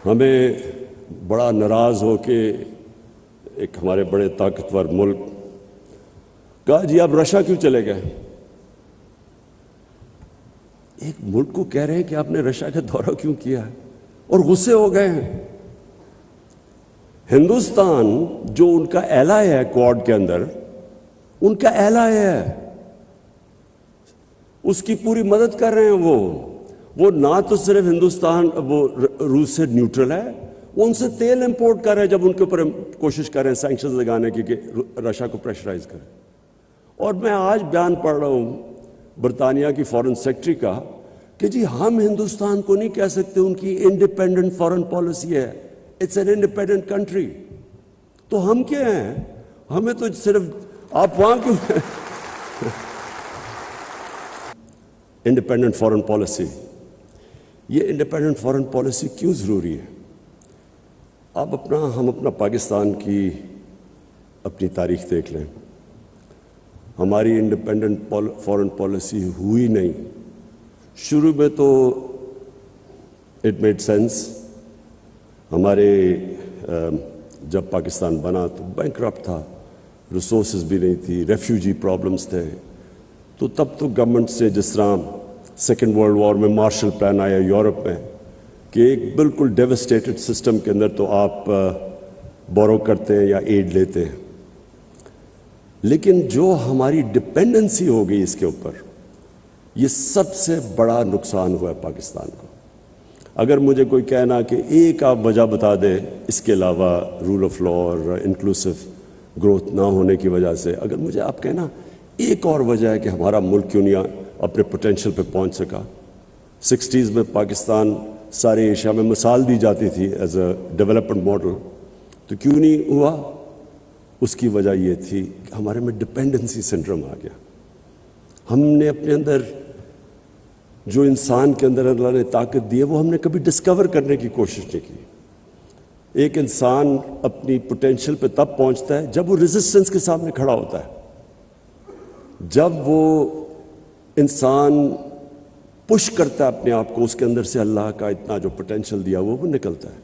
ہمیں بڑا ناراض ہو کے ایک ہمارے بڑے طاقتور ملک کہا جی آپ رشیا کیوں چلے گئے؟ ایک ملک کو کہہ رہے ہیں کہ آپ نے رشیا کا دورہ کیوں کیا ہے اور غصے ہو گئے ہیں۔ ہندوستان جو ان کا ایلائی ہے کوڈ کے اندر، ان کا ایلائی ہے، اس کی پوری مدد کر رہے ہیں۔ وہ نہ تو صرف ہندوستان وہ روس سے نیوٹرل ہے، وہ ان سے تیل امپورٹ کر رہے ہیں جب ان کے اوپر کوشش کر رہے ہیں سینکشنز لگانے کی کہ رشیا کو پریشرائز کریں۔ اور میں آج بیان پڑھ رہا ہوں برطانیہ کی فارن سیکرٹری کا کہ جی ہم ہندوستان کو نہیں کہہ سکتے ان کی انڈیپینڈنٹ فارن پالیسی ہے، اٹس این انڈیپینڈنٹ کنٹری۔ تو ہم کیا ہیں؟ ہمیں تو صرف آپ وہاں کیوں انڈیپینڈنٹ فارن پالیسی، یہ انڈیپینڈنٹ فارن پالیسی کیوں ضروری ہے؟ ہم اپنا پاکستان کی اپنی تاریخ دیکھ لیں۔ ہماری انڈیپینڈنٹ فارن پالیسی ہوئی نہیں۔ شروع میں تو اٹ میڈ سینس، ہمارے جب پاکستان بنا تو بینکرپٹ تھا، ریسورسز بھی نہیں تھی، ریفیوجی پرابلمز تھے، تو تب تو گورنمنٹ سے جس طرح سیکنڈ ورلڈ وار میں مارشل پلان آیا یورپ میں کہ ایک بالکل ڈیوسٹیٹڈ سسٹم کے اندر تو آپ بورو کرتے ہیں یا ایڈ لیتے ہیں، لیکن جو ہماری ڈپینڈنسی ہو گئی اس کے اوپر، یہ سب سے بڑا نقصان ہوا ہے پاکستان کو۔ اگر مجھے کوئی کہنا کہ ایک آپ وجہ بتا دے اس کے علاوہ رول آف لا اور انکلوسو گروتھ نہ ہونے کی وجہ سے، اگر مجھے آپ کہنا ایک اور وجہ ہے کہ ہمارا ملک کیوں نہیں اپنے پوٹینشیل پہ پہنچ سکا۔ 60s میں پاکستان سارے ایشیا میں مثال دی جاتی تھی ایز اے ڈیولپمنٹ ماڈل، تو کیوں نہیں ہوا؟ اس کی وجہ یہ تھی کہ ہمارے میں ڈپینڈنسی سنڈروم آ گیا۔ ہم نے اپنے اندر جو انسان کے اندر اللہ نے طاقت دی ہے وہ ہم نے کبھی ڈسکور کرنے کی کوشش نہیں کی۔ ایک انسان اپنی پوٹینشیل پہ تب پہنچتا ہے جب وہ ریزسٹنس کے سامنے کھڑا ہوتا ہے، جب وہ انسان پش کرتا ہے اپنے آپ کو، اس کے اندر سے اللہ کا اتنا جو پوٹینشیل دیا وہ نکلتا ہے۔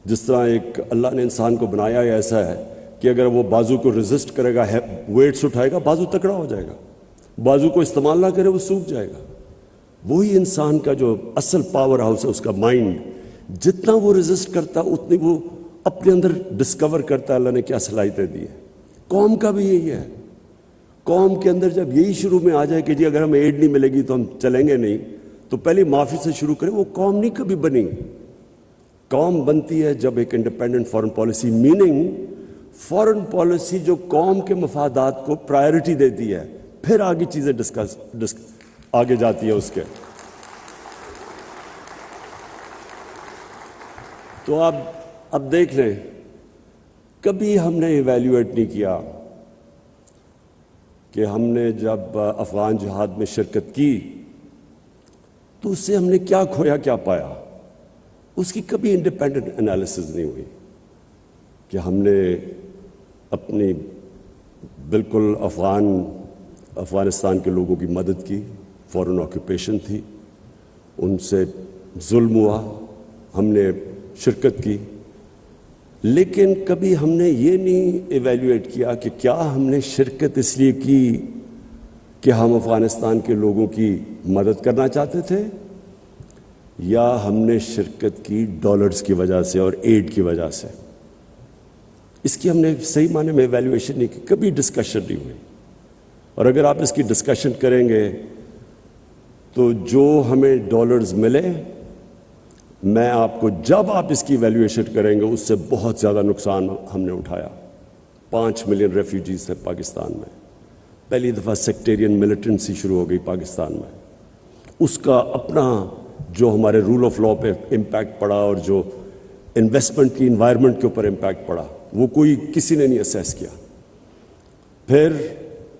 جس طرح ایک اللہ نے انسان کو بنایا ایسا ہے کہ اگر وہ بازو کو ریزسٹ کرے گا، ویٹس اٹھائے گا، بازو تکڑا ہو جائے گا، بازو کو استعمال نہ کرے وہ سوکھ جائے گا۔ وہی انسان کا جو اصل پاور ہاؤس ہے، اس کا مائنڈ، جتنا وہ ریزسٹ کرتا اتنی وہ اپنے اندر ڈسکور کرتا ہے اللہ نے کیا صلاحیتیں دی ہیں۔ قوم کا بھی یہی ہے۔ قوم کے اندر جب یہی شروع میں آ جائے کہ جی اگر ہمیں ایڈ نہیں ملے گی تو ہم چلیں گے نہیں، تو پہلی معافی سے شروع کریں، وہ قوم نہیں کبھی بنی۔ قوم بنتی ہے جب ایک independent foreign policy, meaning foreign policy جو قوم کے مفادات کو پرائرٹی دیتی ہے، پھر آگے چیزیں آگے جاتی ہے اس کے۔ تو اب دیکھ لیں، کبھی ہم نے ایویلیویٹ نہیں کیا کہ ہم نے جب افغان جہاد میں شرکت کی تو اس سے ہم نے کیا کھویا کیا پایا، اس کی کبھی انڈیپینڈنٹ انالیسز نہیں ہوئی کہ ہم نے اپنی بالکل افغانستان کے لوگوں کی مدد کی، فورن آکوپیشن تھی، ان سے ظلم ہوا، ہم نے شرکت کی، لیکن کبھی ہم نے یہ نہیں ایویلیویٹ کیا کہ کیا ہم نے شرکت اس لیے کی کہ ہم افغانستان کے لوگوں کی مدد کرنا چاہتے تھے، یا ہم نے شرکت کی ڈالرز کی وجہ سے اور ایڈ کی وجہ سے۔ اس کی ہم نے صحیح معنی میں ایویلیویشن نہیں کی، کبھی ڈسکشن نہیں ہوئی۔ اور اگر آپ اس کی ڈسکشن کریں گے تو جو ہمیں ڈالرز ملے، میں آپ کو جب آپ اس کی ایویلیویشن کریں گے اس سے بہت زیادہ نقصان ہم نے اٹھایا۔ 5 ملین ریفیوجیز تھے پاکستان میں، پہلی دفعہ سیکٹیرین ملیٹنسی شروع ہو گئی پاکستان میں، اس کا اپنا جو ہمارے رول آف لا پہ امپیکٹ پڑا اور جو انویسٹمنٹ کی انوائرمنٹ کے اوپر امپیکٹ پڑا، وہ کسی نے نہیں اسیس کیا۔ پھر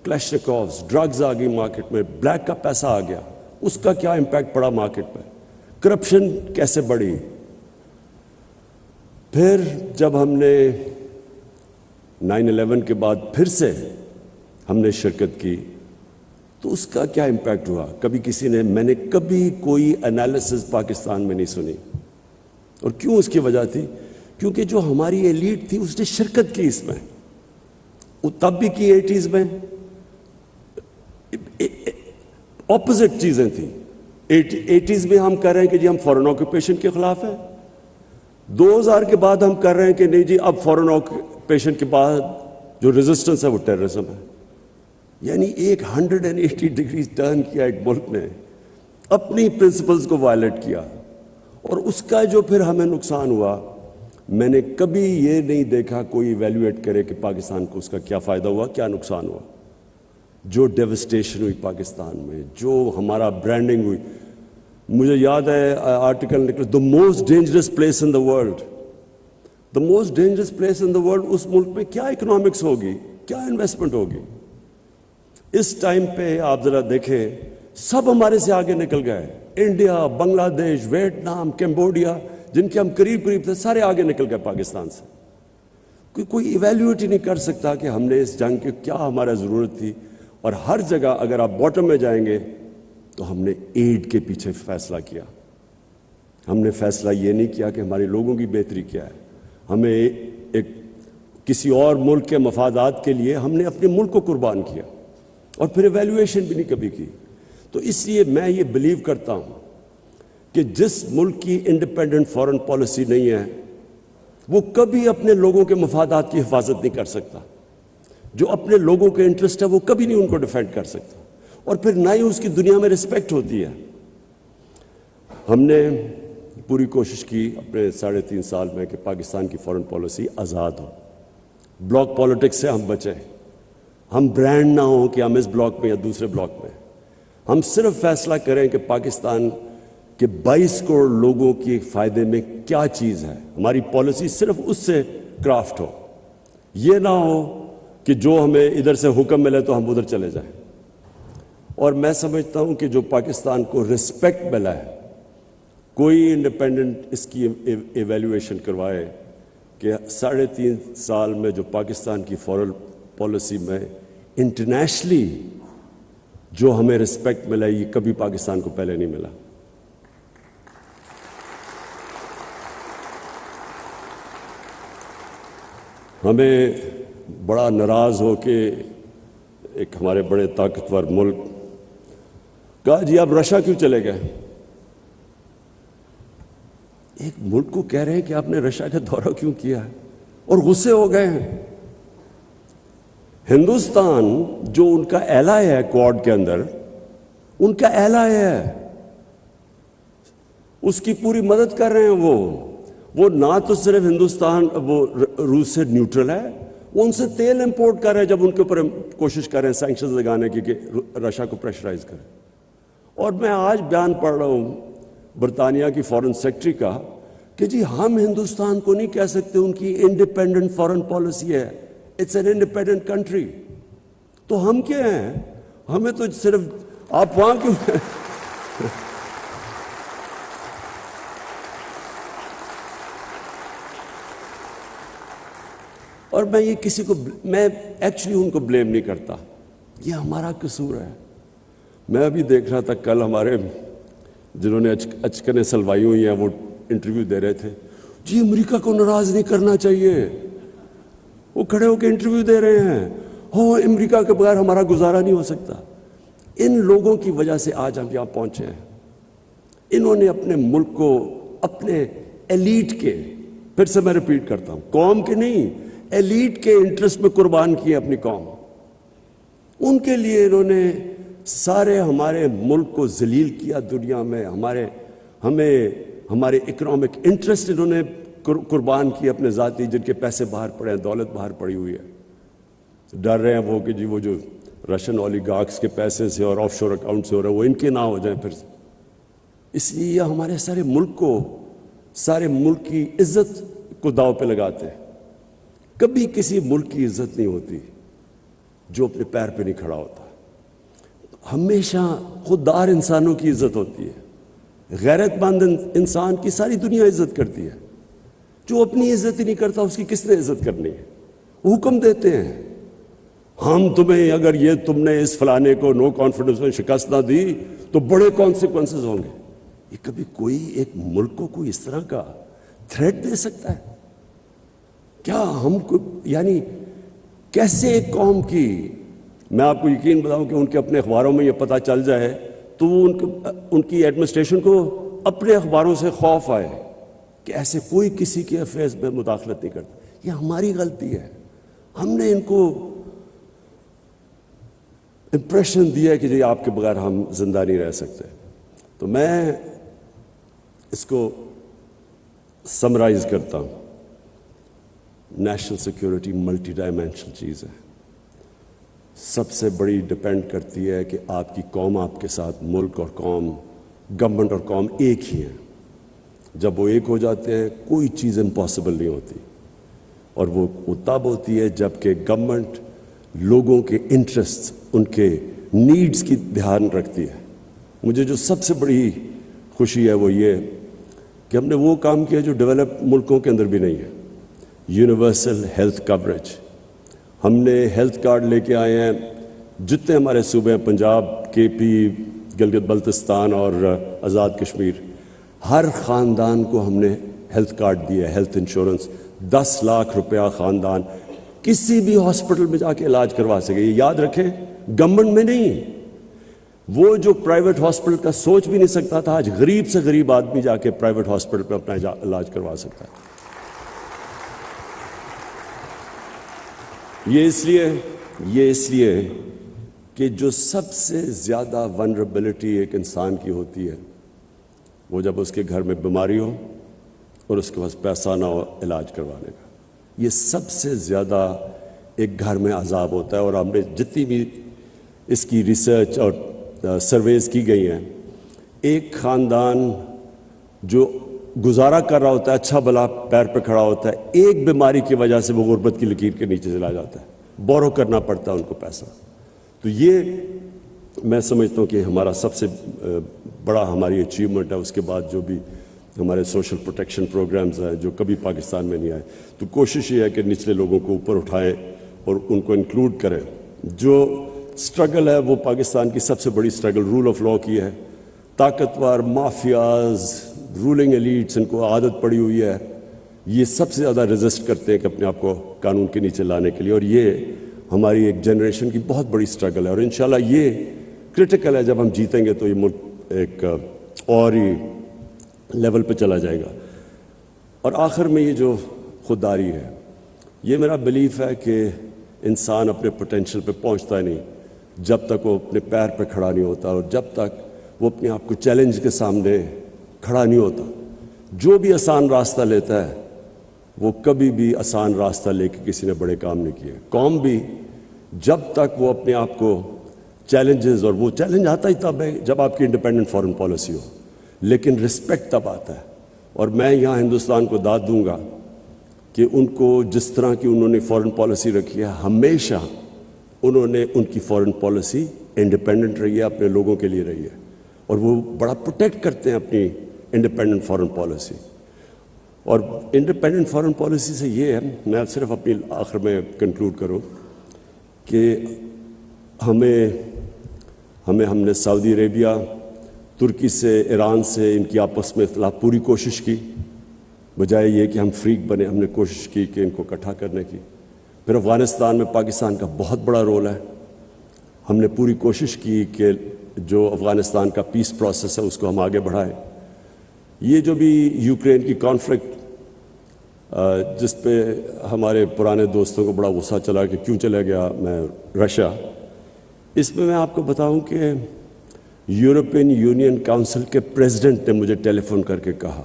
کلیشنکوفز، ڈرگز آ گئی مارکیٹ میں، بلیک کا پیسہ آ گیا، اس کا کیا امپیکٹ پڑا مارکیٹ پہ، کرپشن کیسے بڑھی۔ پھر جب ہم نے 9/11 کے بعد پھر سے ہم نے شرکت کی تو اس کا کیا امپیکٹ ہوا، کبھی میں نے کبھی کوئی انالیسز پاکستان میں نہیں سنی۔ اور کیوں اس کی وجہ تھی؟ کیونکہ جو ہماری ایلیٹ تھی اس نے شرکت کی اس میں، وہ تب بھی کی 80s میں، اپوزٹ چیزیں تھیں۔ 80s میں ہم کہہ رہے ہیں کہ جی ہم فورن آکوپیشن کے خلاف ہیں، 2000 کے بعد ہم کر رہے ہیں کہ نہیں جی اب فورن آکوپیشن کے بعد جو ریزسٹنس ہے وہ ٹیررزم ہے۔ یعنی ایک 180 ڈگریز ٹرن کیا ایک ملک نے، اپنی پرنسپلز کو وائلیٹ کیا، اور اس کا جو پھر ہمیں نقصان ہوا، میں نے کبھی یہ نہیں دیکھا کوئی ایویلویٹ کرے کہ پاکستان کو اس کا کیا فائدہ ہوا، کیا نقصان ہوا۔ جو ڈیوسٹیشن ہوئی پاکستان میں، جو ہمارا برانڈنگ ہوئی، مجھے یاد ہے آرٹیکل نکلا the most dangerous place in the world, the most dangerous place in the world. اس ملک میں کیا اکنامکس ہوگی، کیا انویسٹمنٹ ہوگی؟ اس ٹائم پہ آپ ذرا دیکھیں سب ہمارے سے آگے نکل گئے، انڈیا، بنگلہ دیش، ویتنام، کمبوڈیا، جن کے ہم قریب تھے، سارے آگے نکل گئے پاکستان سے۔ کوئی ایویلیویٹ ہی نہیں کر سکتا کہ ہم نے اس جنگ کی کیا ہمارا ضرورت تھی۔ اور ہر جگہ اگر آپ باٹم میں جائیں گے تو ہم نے ایڈ کے پیچھے فیصلہ کیا، ہم نے فیصلہ یہ نہیں کیا کہ ہمارے لوگوں کی بہتری کیا ہے۔ ہمیں ایک کسی اور ملک کے مفادات کے لیے ہم نے اپنے ملک کو قربان کیا، اور پھر ایویلیویشن بھی نہیں کبھی کی۔ تو اس لیے میں یہ بلیو کرتا ہوں کہ جس ملک کی انڈیپینڈنٹ فارن پالیسی نہیں ہے وہ کبھی اپنے لوگوں کے مفادات کی حفاظت نہیں کر سکتا۔ جو اپنے لوگوں کے انٹرسٹ ہے وہ کبھی نہیں ان کو ڈیفینڈ کر سکتا، اور پھر نہ ہی اس کی دنیا میں رسپیکٹ ہوتی ہے۔ ہم نے پوری کوشش کی اپنے 3.5 سال میں کہ پاکستان کی فارن پالیسی آزاد ہو، بلاک پالیٹکس سے ہم بچیں، ہم برانڈ نہ ہوں کہ ہم اس بلاک میں یا دوسرے بلاک میں، ہم صرف فیصلہ کریں کہ پاکستان کے 22 کروڑ لوگوں کے فائدے میں کیا چیز ہے، ہماری پالیسی صرف اس سے کرافٹ ہو۔ یہ نہ ہو کہ جو ہمیں ادھر سے حکم ملے تو ہم ادھر چلے جائیں۔ اور میں سمجھتا ہوں کہ جو پاکستان کو رسپیکٹ ملا ہے، کوئی انڈیپینڈنٹ اس کی ایویلیویشن کروائے کہ 3.5 سال میں جو پاکستان کی فارن پالیسی میں انٹرنیشنلی جو ہمیں رسپیکٹ ملا، یہ کبھی پاکستان کو پہلے نہیں ملا۔ ہمیں بڑا ناراض ہو کے ایک ہمارے بڑے طاقتور ملک کہا جی آپ رشیا کیوں چلے گئے؟ ایک ملک کو کہہ رہے ہیں کہ آپ نے رشیا کا دورہ کیوں کیا ہے، اور غصے ہو گئے ہیں۔ ہندوستان جو ان کا ایلائی ہے کوڈ کے اندر، ان کا ایلائی ہے، اس کی پوری مدد کر رہے ہیں۔ وہ نہ تو صرف ہندوستان وہ روس سے نیوٹرل ہے، وہ ان سے تیل امپورٹ کر رہے ہیں، جب ان کے اوپر کوشش کر رہے ہیں سینکشنز لگانے کی کہ رشیا کو پریشرائز کریں۔ اور میں آج بیان پڑھ رہا ہوں برطانیہ کی فارن سیکرٹری کا کہ جی ہم ہندوستان کو نہیں کہہ سکتے ان کی انڈیپینڈنٹ فارن پالیسی ہے، اٹس این انڈیپینڈنٹ کنٹری۔ تو ہم کیا ہیں؟ ہمیں تو صرف آپ وہاں کیوں اور میں یہ کسی کو میں ایکچولی ان کو بلیم نہیں کرتا، یہ ہمارا قصور ہے۔ میں ابھی دیکھ رہا تھا کل ہمارے جنہوں نے اچکنیں سلوائی ہوئی ہیں وہ انٹرویو دے رہے تھے، جی امریکہ کو ناراض نہیں کرنا چاہیے، وہ کھڑے ہو کے انٹرویو دے رہے ہیں، ہو امریکہ کے بغیر ہمارا گزارا نہیں ہو سکتا۔ ان لوگوں کی وجہ سے آج ہم یہاں پہنچے ہیں۔ انہوں نے اپنے ملک کو اپنے ایلیٹ کے، پھر سے میں ریپیٹ کرتا ہوں، قوم کے نہیں، ایلیٹ کے انٹرسٹ میں قربان کی اپنی قوم۔ ان کے لیے انہوں نے سارے ہمارے ملک کو ذلیل کیا دنیا میں، ہمارے اکنامک انٹرسٹ انہوں نے قربان کیے اپنے ذاتی، جن کے پیسے باہر پڑے ہیں، دولت باہر پڑی ہوئی ہے۔ ڈر رہے ہیں وہ کہ جی وہ جو رشین اولیگارکس کے پیسے سے اور آف شور اکاؤنٹ سے ہو رہا ہے وہ ان کے نہ ہو جائیں پھر سے۔ اس لیے یہ ہمارے سارے ملک کی عزت کو داؤ پہ لگاتے ہیں۔ کبھی کسی ملک کی عزت نہیں ہوتی جو اپنے پیر پہ نہیں کھڑا ہوتا، ہمیشہ خوددار انسانوں کی عزت ہوتی ہے۔ غیرت مند انسان کی ساری دنیا عزت کرتی ہے، جو اپنی عزت ہی نہیں کرتا اس کی کس نے عزت کرنی ہے؟ وہ حکم دیتے ہیں، ہم تمہیں اگر یہ تم نے اس فلانے کو نو کانفیڈنس میں شکست نہ دی تو بڑے کانسیکوینسز ہوں گے۔ یہ کبھی کوئی ایک ملک کو کوئی اس طرح کا تھریٹ دے سکتا ہے؟ کیا ہم کو یعنی کیسے ایک قوم کی، میں آپ کو یقین بتاؤں کہ ان کے اپنے اخباروں میں یہ پتہ چل جائے تو وہ ان کی ایڈمنسٹریشن کو اپنے اخباروں سے خوف آئے کہ ایسے کوئی کسی کے افیئرز میں مداخلت نہیں کرتا۔ یہ ہماری غلطی ہے، ہم نے ان کو امپریشن دیا ہے کہ جی آپ کے بغیر ہم زندہ نہیں رہ سکتے۔ تو میں اس کو سمرائز کرتا ہوں، نیشنل سیکیورٹی ملٹی ڈائمینشنل چیز ہے، سب سے بڑی ڈپینڈ کرتی ہے کہ آپ کی قوم آپ کے ساتھ، ملک اور قوم، گورنمنٹ اور قوم ایک ہی ہیں۔ جب وہ ایک ہو جاتے ہیں کوئی چیز امپاسبل نہیں ہوتی، اور وہ تب ہوتی ہے جب کہ گورنمنٹ لوگوں کے انٹرسٹ، ان کے نیڈز کی دھیان رکھتی ہے۔ مجھے جو سب سے بڑی خوشی ہے وہ یہ کہ ہم نے وہ کام کیا جو ڈیولپ ملکوں کے اندر بھی نہیں ہے، یونیورسل ہیلتھ کوریج۔ ہم نے ہیلتھ کارڈ لے کے آئے ہیں، جتنے ہمارے صوبے ہیں، پنجاب، کے پی، گلگت بلتستان اور آزاد کشمیر، ہر خاندان کو ہم نے ہیلتھ کارڈ دیا ہے، ہیلتھ انشورنس، 10 لاکھ روپیہ خاندان کسی بھی ہاسپٹل میں جا کے علاج کروا سکے۔ یہ یاد رکھیں، گورنمنٹ میں نہیں، وہ جو پرائیویٹ ہاسپٹل کا سوچ بھی نہیں سکتا تھا، آج غریب سے غریب آدمی جا کے پرائیویٹ ہاسپٹل پہ اپنا علاج کروا سکتا ہے۔ یہ اس لیے کہ جو سب سے زیادہ ونربلٹی ایک انسان کی ہوتی ہے وہ جب اس کے گھر میں بیماری ہو اور اس کے پاس پیسہ نہ ہو علاج کروانے کا، یہ سب سے زیادہ ایک گھر میں عذاب ہوتا ہے۔ اور ہم نے جتنی بھی اس کی ریسرچ اور سرویز کی گئی ہیں، ایک خاندان جو گزارا کر رہا ہوتا ہے، اچھا بھلا پیر پہ کھڑا ہوتا ہے، ایک بیماری کی وجہ سے وہ غربت کی لکیر کے نیچے چلا جاتا ہے، بورو کرنا پڑتا ہے ان کو پیسہ۔ تو یہ میں سمجھتا ہوں کہ ہمارا سب سے بڑا ہماری اچیومنٹ ہے۔ اس کے بعد جو بھی ہمارے سوشل پروٹیکشن پروگرامز ہیں جو کبھی پاکستان میں نہیں آئے، تو کوشش یہ ہے کہ نچلے لوگوں کو اوپر اٹھائیں اور ان کو انکلوڈ کریں۔ جو سٹرگل ہے وہ پاکستان کی سب سے بڑی سٹرگل رول آف لاء کی ہے۔ طاقتور مافیاز، رولنگ ایلیٹس، ان کو عادت پڑی ہوئی ہے، یہ سب سے زیادہ ریزسٹ کرتے ہیں کہ اپنے آپ کو قانون کے نیچے لانے کے لیے، اور یہ ہماری ایک جنریشن کی بہت بڑی سٹرگل ہے، اور انشاءاللہ یہ کرٹیکل ہے۔ جب ہم جیتیں گے تو یہ ملک ایک اور ہی لیول پہ چلا جائے گا۔ اور آخر میں یہ جو خودداری ہے، یہ میرا بلیف ہے کہ انسان اپنے پوٹینشیل پہ پہنچتا ہی نہیں جب تک وہ اپنے پیر پہ کھڑا نہیں ہوتا، اور جب تک وہ اپنے آپ کو چیلنج کے سامنے کھڑا نہیں ہوتا۔ جو بھی آسان راستہ لیتا ہے وہ کبھی بھی آسان راستہ لے کے کسی نے بڑے کام نہیں کیے۔ قوم بھی جب تک وہ اپنے آپ کو چیلنجز، اور وہ چیلنج آتا ہی تب ہے جب آپ کی انڈیپینڈنٹ فارن پالیسی ہو، لیکن رسپیکٹ تب آتا ہے۔ اور میں یہاں ہندوستان کو داد دوں گا کہ ان کو جس طرح کی انہوں نے فارن پالیسی رکھی ہے، ہمیشہ انہوں نے ان کی فارن پالیسی انڈیپینڈنٹ رہی ہے، اپنے لوگوں کے لیے رہی ہے، اور وہ بڑا پروٹیکٹ کرتے ہیں اپنی انڈیپینڈنٹ فارن پالیسی۔ اور انڈیپینڈنٹ فارن پالیسی سے یہ ہے، میں صرف اپنی آخر میں کنکلوڈ کروں کہ ہم نے سعودی عربیہ، ترکی سے، ایران سے، ان کی آپس میں اختلاف پوری کوشش کی، بجائے یہ کہ ہم فریق بنے، ہم نے کوشش کی کہ ان کو اکٹھا کرنے کی۔ پھر افغانستان میں پاکستان کا بہت بڑا رول ہے، ہم نے پوری کوشش کی کہ جو افغانستان کا پیس پروسیس ہے اس کو ہم آگے بڑھائیں۔ یہ جو بھی یوکرین کی کانفلکٹ جس پہ ہمارے پرانے دوستوں کو بڑا غصہ چلا کہ کیوں چلا گیا میں رشیا، اس میں آپ کو بتاؤں کہ یورپین یونین کاؤنسل کے پریزیڈنٹ نے مجھے ٹیلی فون کر کے کہا،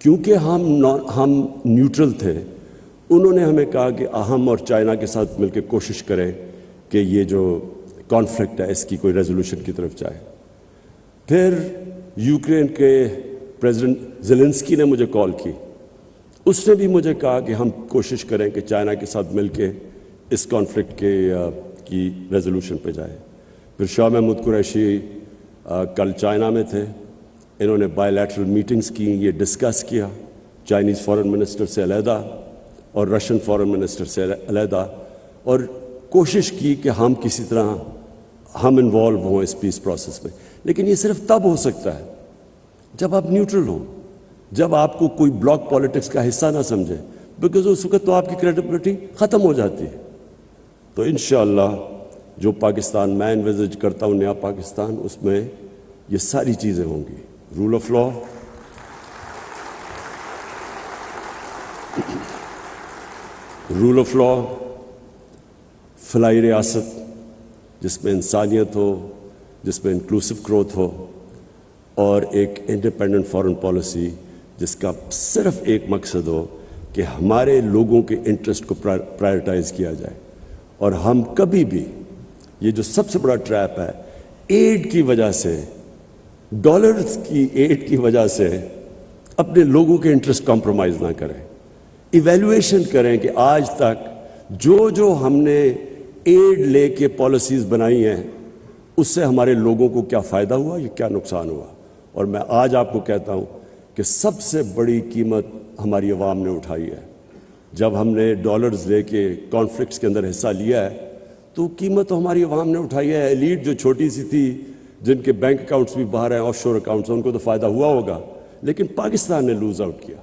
کیونکہ ہم نیوٹرل تھے، انہوں نے ہمیں کہا کہ ہم اور چائنا کے ساتھ مل کے کوشش کریں کہ یہ جو کانفلکٹ ہے اس کی کوئی ریزولوشن کی طرف جائے۔ پھر یوکرین کے پریزیڈنٹ زیلنسکی نے مجھے کال کی، اس نے بھی مجھے کہا کہ ہم کوشش کریں کہ چائنا کے ساتھ مل کے اس کانفلکٹ کی ریزولوشن پہ جائے۔ پھر شاہ محمود قریشی کل چائنا میں تھے، انہوں نے بائی لیٹرل میٹنگز کی، یہ ڈسکس کیا چائنیز فارن منسٹر سے علیحدہ اور رشین فارن منسٹر سے علیحدہ، اور کوشش کی کہ ہم کسی طرح ہم انوالو ہوں اس پیس پروسیس میں۔ لیکن یہ صرف تب ہو سکتا ہے جب آپ نیوٹرل ہوں، جب آپ کو کوئی بلاک پالیٹکس کا حصہ نہ سمجھے، بیکاز اس وقت تو آپ کی کریڈیبلٹی ختم ہو جاتی ہے. تو انشاءاللہ جو پاکستان میں انویزج کرتا ہوں، نیا پاکستان، اس میں یہ ساری چیزیں ہوں گی. Rule of law, rule of law, فلاحی ریاست جس میں انسانیت ہو، جس میں انکلوسو گروتھ ہو، اور ایک انڈیپینڈنٹ فارن پالیسی جس کا صرف ایک مقصد ہو کہ ہمارے لوگوں کے انٹرسٹ کو پرائرٹائز کیا جائے. اور ہم کبھی بھی، یہ جو سب سے بڑا ٹریپ ہے، ایڈ کی وجہ سے، ڈالرز کی ایڈ کی وجہ سے اپنے لوگوں کے انٹرسٹ کمپرومائز نہ کریں. ایویلویشن کریں کہ آج تک جو ہم نے ایڈ لے کے پالیسیز بنائی ہیں، اس سے ہمارے لوگوں کو کیا فائدہ ہوا، یا کیا نقصان ہوا. اور میں آج آپ کو کہتا ہوں کہ سب سے بڑی قیمت ہماری عوام نے اٹھائی ہے. جب ہم نے ڈالرز لے کے کانفلکٹس کے اندر حصہ لیا ہے تو قیمت تو ہماری عوام نے اٹھائی ہے. ایلیٹ جو چھوٹی سی تھی، جن کے بینک اکاؤنٹس بھی باہر ہیں، آف شور اکاؤنٹس، ان کو تو فائدہ ہوا ہوگا، لیکن پاکستان نے لوز آؤٹ کیا.